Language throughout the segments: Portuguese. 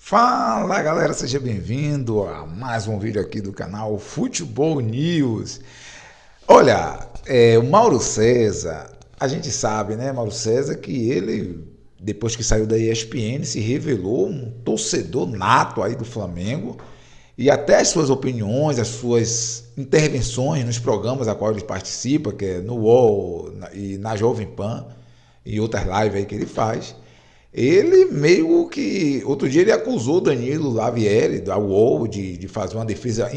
Fala galera, seja bem-vindo a mais um vídeo aqui do canal Futebol News. Olha, o Mauro César, a gente sabe, né, Mauro César, que ele, depois que saiu da ESPN, se revelou um torcedor nato aí do Flamengo e até as suas opiniões, as suas intervenções nos programas a qual ele participa, que é no UOL e na Jovem Pan e outras lives aí que ele faz. Ele meio que. Outro dia ele acusou Danilo Lavieri, da UOL, de fazer uma defesa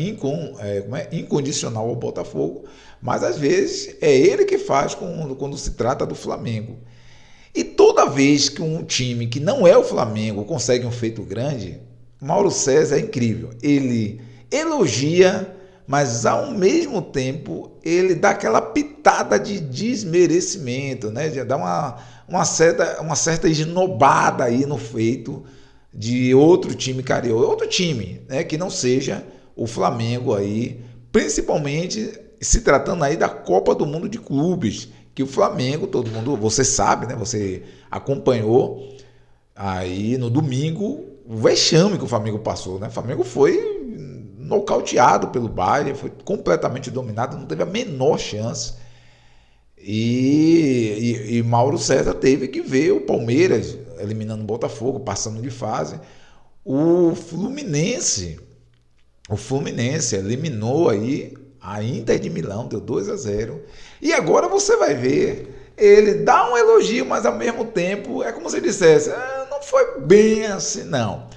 incondicional ao Botafogo, mas às vezes é ele que faz quando se trata do Flamengo. E toda vez que um time que não é o Flamengo consegue um feito grande, Mauro César é incrível. Ele elogia, mas ao mesmo tempo ele dá aquela pitada de desmerecimento, né? De dar uma certa esnobada aí no feito de outro time carioca, outro time, né? Que não seja o Flamengo aí, principalmente se tratando aí da Copa do Mundo de Clubes, que o Flamengo, todo mundo, você sabe, né? Você acompanhou aí no domingo o vexame que o Flamengo passou, né? O Flamengo foi nocauteado pelo Bayern, foi completamente dominado, não teve a menor chance. E Mauro César teve que ver o Palmeiras eliminando o Botafogo, passando de fase. O Fluminense, o Fluminense eliminou aí a Inter de Milão, deu 2-0. E agora você vai ver, ele dá um elogio, mas ao mesmo tempo é como se ele dissesse, não foi bem assim não.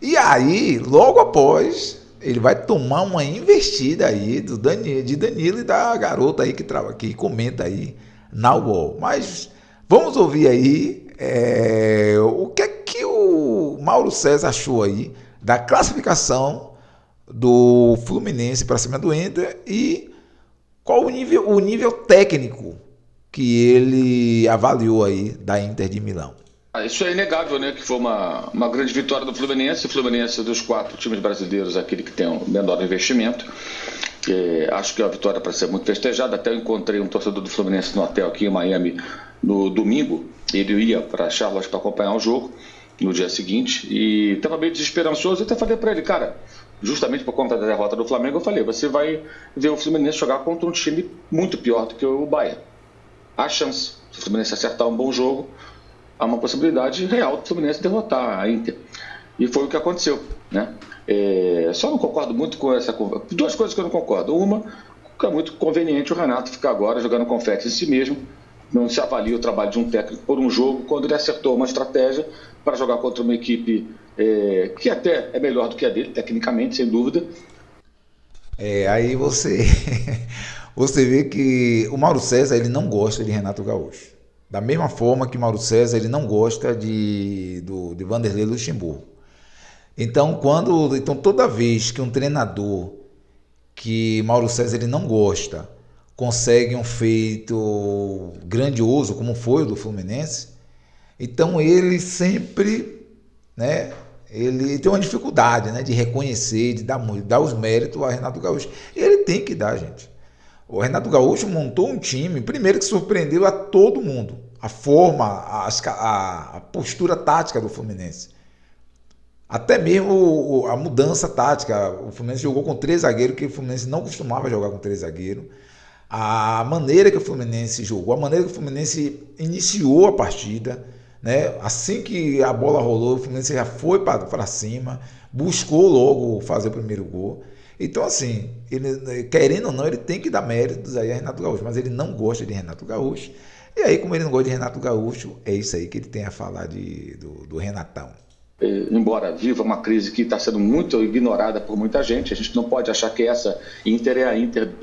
E aí, logo após, ele vai tomar uma investida aí de Danilo e da garota aí que comenta aí na UOL. Mas vamos ouvir aí o que é que o Mauro César achou aí da classificação do Fluminense para cima do Inter e qual o nível técnico que ele avaliou aí da Inter de Milão. Isso é inegável, né? Que foi uma grande vitória do Fluminense. O Fluminense, dos 4 times brasileiros, é aquele que tem o menor investimento. Acho que é uma vitória para ser muito festejada. Até eu encontrei um torcedor do Fluminense no hotel aqui em Miami no domingo. Ele ia para Charlotte para acompanhar o jogo no dia seguinte e estava meio desesperançoso. Eu até falei para ele, cara, justamente por conta da derrota do Flamengo, eu falei, você vai ver o Fluminense jogar contra um time muito pior do que o Bayern. Há chance, se o Fluminense acertar um bom jogo, há uma possibilidade real do Fluminense derrotar a Inter. E foi o que aconteceu, né? Só não concordo muito com essa... Duas coisas que eu não concordo. Uma, que é muito conveniente o Renato ficar agora jogando confete em si mesmo. Não se avalia o trabalho de um técnico por um jogo, quando ele acertou uma estratégia para jogar contra uma equipe que até é melhor do que a dele, tecnicamente, sem dúvida. Aí você vê que o Mauro César ele não gosta de Renato Gaúcho. Da mesma forma que Mauro César ele não gosta de Vanderlei Luxemburgo. Então, toda vez que um treinador que Mauro César ele não gosta consegue um feito grandioso, como foi o do Fluminense, então ele sempre, né, ele tem uma dificuldade, né, de reconhecer, de dar os méritos a Renato Gaúcho. E ele tem que dar, gente. O Renato Gaúcho montou um time, primeiro que surpreendeu a todo mundo. A forma, a postura tática do Fluminense. Até mesmo a mudança tática. O Fluminense jogou com 3 zagueiros, que o Fluminense não costumava jogar com 3 zagueiros. A maneira que o Fluminense jogou, a maneira que o Fluminense iniciou a partida, né? Assim que a bola rolou, o Fluminense já foi para cima, buscou logo fazer o primeiro gol. Então, assim, ele, querendo ou não, ele tem que dar méritos aí a Renato Gaúcho, mas ele não gosta de Renato Gaúcho. E aí, como ele não gosta de Renato Gaúcho, é isso aí que ele tem a falar do Renatão. Embora viva uma crise que está sendo muito ignorada por muita gente, a gente não pode achar que essa Inter é a Inter.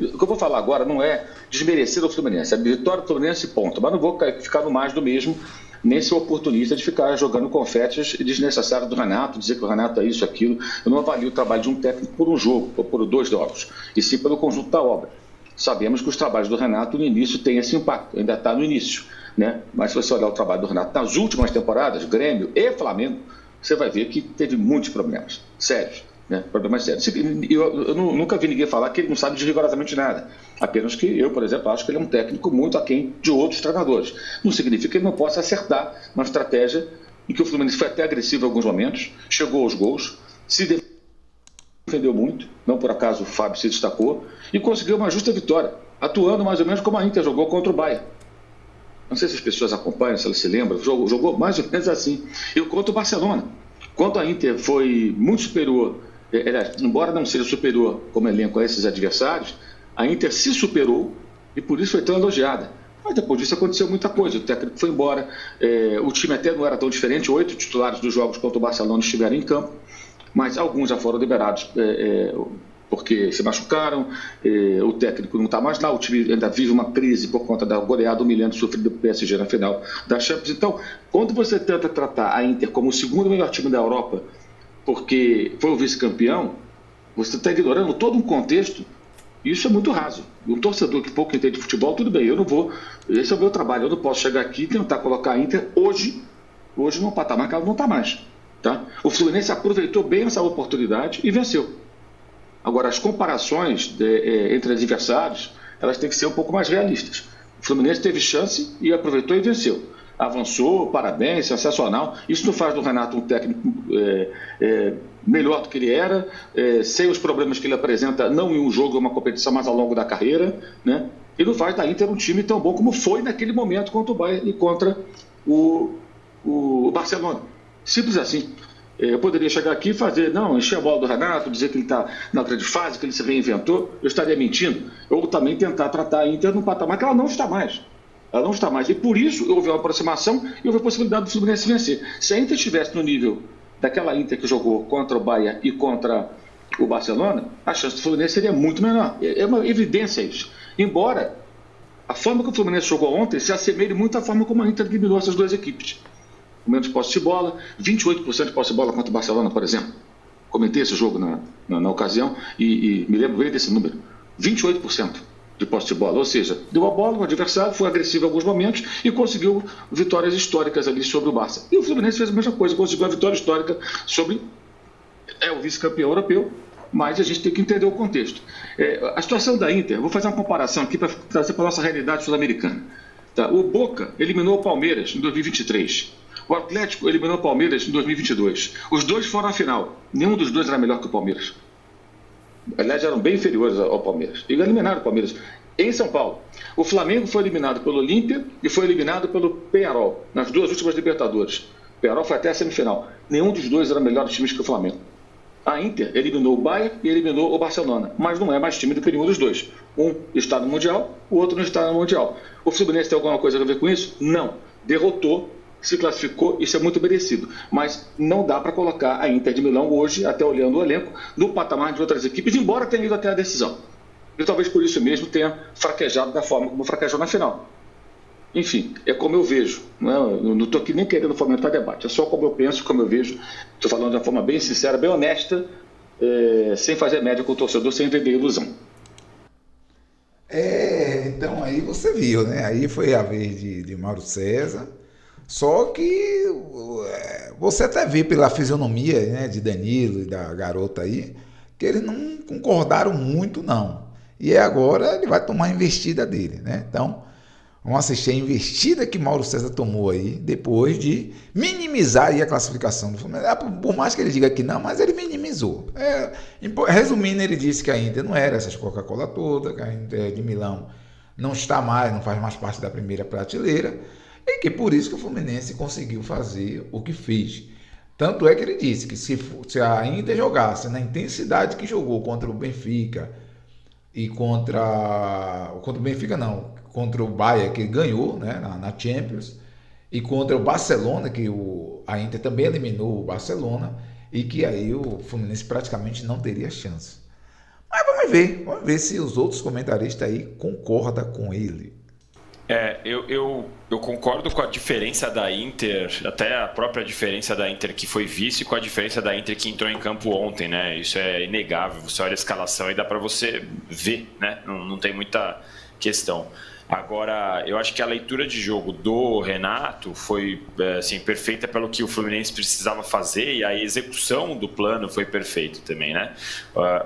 O que eu vou falar agora não é desmerecer o Fluminense, é a vitória do Fluminense, ponto. Mas não vou ficar no mais do mesmo, nem ser oportunista de ficar jogando confetes desnecessários do Renato, dizer que o Renato é isso, aquilo. Eu não avalio o trabalho de um técnico por um jogo, ou por 2 jogos, e sim pelo conjunto da obra. Sabemos que os trabalhos do Renato no início têm esse impacto, ainda está no início, né? Mas se você olhar o trabalho do Renato nas últimas temporadas, Grêmio e Flamengo, você vai ver que teve muitos problemas sérios, né? Problemas sérios. Eu nunca vi ninguém falar que ele não sabe de rigorosamente nada. Apenas que eu, por exemplo, acho que ele é um técnico muito aquém de outros treinadores. Não significa que ele não possa acertar uma estratégia em que o Fluminense foi até agressivo em alguns momentos, chegou aos gols, se defendeu muito, não por acaso o Fábio se destacou, e conseguiu uma justa vitória, atuando mais ou menos como a Inter jogou contra o Bayern. Não sei se as pessoas acompanham, se elas se lembram, jogou mais ou menos assim. E contra o Barcelona. Quando a Inter foi muito superior, embora não seja superior como elenco a esses adversários, a Inter se superou e por isso foi tão elogiada. Mas depois disso aconteceu muita coisa, o técnico foi embora, o time até não era tão diferente, 8 titulares dos jogos contra o Barcelona estiveram em campo, mas alguns já foram liberados porque se machucaram, o técnico não está mais lá, o time ainda vive uma crise por conta da goleada humilhante sofrida do PSG na final da Champions. Então, quando você tenta tratar a Inter como o segundo melhor time da Europa, porque foi o vice-campeão, você está ignorando todo um contexto. Isso é muito raso. Um torcedor que pouco entende de futebol, tudo bem, eu não vou, esse é o meu trabalho, eu não posso chegar aqui e tentar colocar a Inter hoje num patamar que ela não está mais. Tá? O Fluminense aproveitou bem essa oportunidade e venceu. Agora, as comparações entre adversários, elas têm que ser um pouco mais realistas. O Fluminense teve chance e aproveitou e venceu. Avançou, parabéns, sensacional. Isso não faz do Renato um técnico melhor do que ele era, sem os problemas que ele apresenta, não em um jogo, uma competição, mas ao longo da carreira, né? E não faz da Inter um time tão bom como foi naquele momento contra o Bayern e contra o Barcelona. Simples assim. Eu poderia chegar aqui e encher a bola do Renato, dizer que ele está na grande fase, que ele se reinventou, eu estaria mentindo. Ou também tentar tratar a Inter num patamar que ela não está mais. Ela não está mais. E por isso houve uma aproximação e houve a possibilidade do Fluminense vencer. Se a Inter estivesse no nível daquela Inter que jogou contra o Bayern e contra o Barcelona, a chance do Fluminense seria muito menor. É uma evidência isso. Embora a forma que o Fluminense jogou ontem se assemelhe muito à forma como a Inter eliminou essas duas equipes. Com menos posse de bola, 28% de posse de bola contra o Barcelona, por exemplo. Comentei esse jogo na ocasião e me lembro bem desse número. 28% de posse de bola, ou seja, deu a bola no adversário, foi agressivo em alguns momentos e conseguiu vitórias históricas ali sobre o Barça. E o Fluminense fez a mesma coisa, conseguiu a vitória histórica sobre o vice-campeão europeu, mas a gente tem que entender o contexto. A situação da Inter, vou fazer uma comparação aqui para trazer para a nossa realidade sul-americana. Tá? O Boca eliminou o Palmeiras em 2023. O Atlético eliminou o Palmeiras em 2022. Os dois foram à final. Nenhum dos dois era melhor que o Palmeiras. Aliás, eram bem inferiores ao Palmeiras. E eliminaram o Palmeiras em São Paulo. O Flamengo foi eliminado pelo Olímpia e foi eliminado pelo Peñarol, nas duas últimas Libertadores. O Peñarol foi até a semifinal. Nenhum dos dois era melhor times que o Flamengo. A Inter eliminou o Bayern e eliminou o Barcelona, mas não é mais time do que nenhum dos dois. Um está no Mundial, o outro não está no Mundial. O Fluminense tem alguma coisa a ver com isso? Não. Derrotou, se classificou, isso é muito merecido. Mas não dá para colocar a Inter de Milão hoje, até olhando o elenco, no patamar de outras equipes, embora tenha ido até a decisão. E talvez por isso mesmo tenha fraquejado da forma como fraquejou na final. Enfim, é como eu vejo. Não estou aqui nem querendo fomentar debate, é só como eu penso, como eu vejo. Estou falando de uma forma bem sincera, bem honesta, sem fazer média com o torcedor, sem vender ilusão. Então aí você viu, né? Aí foi a vez de Mauro César. Só que você até vê pela fisionomia, né, de Danilo e da garota aí, que eles não concordaram muito, não. E agora ele vai tomar a investida dele, né? Então, vamos assistir a investida que Mauro César tomou aí, depois de minimizar aí a classificação do Fluminense. Por mais que ele diga que não, mas ele minimizou. Resumindo, ele disse que a Inter não era essas Coca-Cola toda, que a Inter de Milão não está mais, não faz mais parte da primeira prateleira, e que por isso que o Fluminense conseguiu fazer o que fez. Tanto é que ele disse que se a Inter jogasse na intensidade que jogou contra o Benfica e contra o Benfica não, contra o Bayern, que ganhou, né, na Champions, e contra o Barcelona, que a Inter também eliminou o Barcelona, e que aí o Fluminense praticamente não teria chance. Mas vamos ver se os outros comentaristas aí concordam com ele. Eu concordo com a diferença da Inter, até a própria diferença da Inter que foi vice, com a diferença da Inter que entrou em campo ontem, né? Isso é inegável. Você olha a escalação e dá para você ver, né? Não tem muita questão. Agora, eu acho que a leitura de jogo do Renato foi assim, perfeita pelo que o Fluminense precisava fazer, e a execução do plano foi perfeita também, né?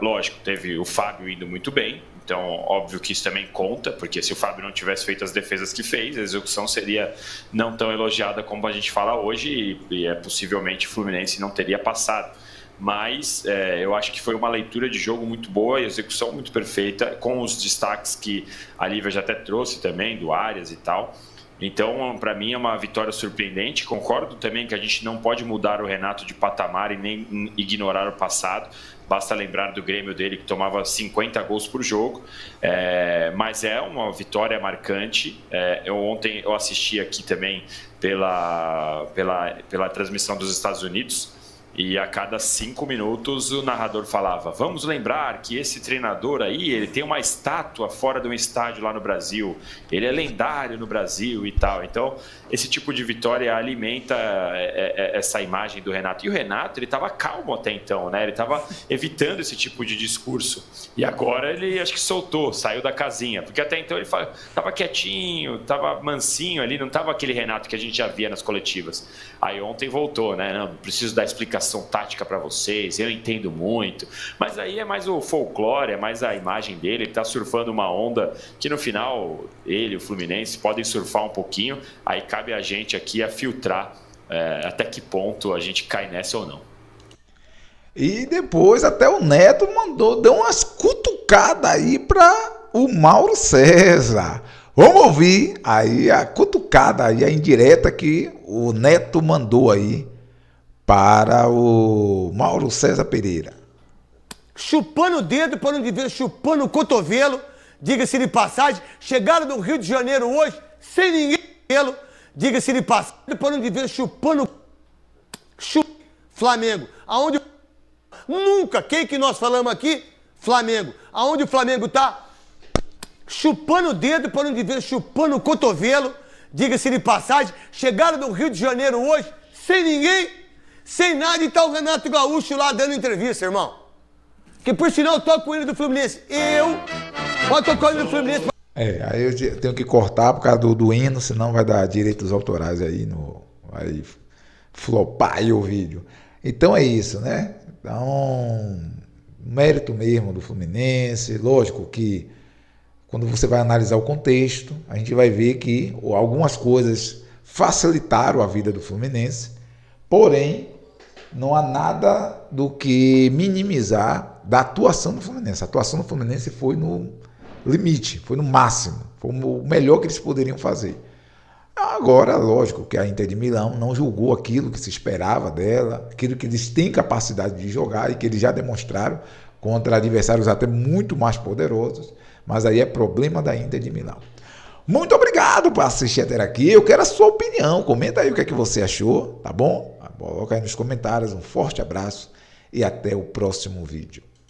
Lógico, teve o Fábio indo muito bem, Então, óbvio que isso também conta, porque se o Fábio não tivesse feito as defesas que fez, a execução seria não tão elogiada como a gente fala hoje e possivelmente o Fluminense não teria passado. Mas eu acho que foi uma leitura de jogo muito boa e execução muito perfeita, com os destaques que a Lívia já até trouxe também, do Arias e tal. Então, para mim, é uma vitória surpreendente. Concordo também que a gente não pode mudar o Renato de patamar e nem ignorar o passado. Basta lembrar do Grêmio dele, que tomava 50 gols por jogo. Mas é uma vitória marcante. Ontem eu assisti aqui também pela transmissão dos Estados Unidos. E a cada 5 minutos o narrador falava: vamos lembrar que esse treinador aí, ele tem uma estátua fora de um estádio lá no Brasil, ele é lendário no Brasil e tal. Então, esse tipo de vitória alimenta essa imagem do Renato. E o Renato, ele estava calmo até então, né? Ele estava evitando esse tipo de discurso. E agora ele, acho que soltou, saiu da casinha. Porque até então ele estava quietinho, estava mansinho ali, não estava aquele Renato que a gente já via nas coletivas. Aí ontem voltou, né? Não preciso dar explicação tática para vocês, eu entendo muito, mas aí é mais o folclore, é mais a imagem dele, ele está surfando uma onda que no final ele, o Fluminense, podem surfar um pouquinho, aí cabe a gente aqui a filtrar até que ponto a gente cai nessa ou não. E depois até o Neto deu umas cutucadas aí para o Mauro César. Vamos ouvir aí a cutucada, aí a indireta que o Neto mandou aí para o Mauro César Pereira. Chupando o dedo para não dizer chupando o cotovelo, diga-se de passagem, chegaram do Rio de Janeiro hoje, sem ninguém pelo, diga-se de passagem, para não dizer chupando Flamengo. Aonde nunca, quem que nós falamos aqui? Flamengo. Aonde o Flamengo tá? Chupando o dedo para não dizer chupando o cotovelo, diga-se de passagem, chegaram do Rio de Janeiro hoje, sem ninguém, sem nada, e tá o Renato Gaúcho lá dando entrevista, irmão. Que por sinal eu toco com ele do Fluminense. Pode tocar ele do Fluminense. Aí eu tenho que cortar por causa do hino, senão vai dar direitos autorais aí, vai flopar aí o vídeo. Então é isso, né? Então, mérito mesmo do Fluminense. Lógico que quando você vai analisar o contexto, a gente vai ver que algumas coisas facilitaram a vida do Fluminense, porém, não há nada do que minimizar da atuação do Fluminense. A atuação do Fluminense foi no limite, foi no máximo, foi o melhor que eles poderiam fazer. Agora, lógico que a Inter de Milão não julgou aquilo que se esperava dela, aquilo que eles têm capacidade de jogar e que eles já demonstraram contra adversários até muito mais poderosos, mas aí é problema da Inter de Milão. Muito obrigado por assistir até aqui. Eu quero a sua opinião. Comenta aí o que é que você achou, tá bom? Coloca aí nos comentários. Um forte abraço e até o próximo vídeo.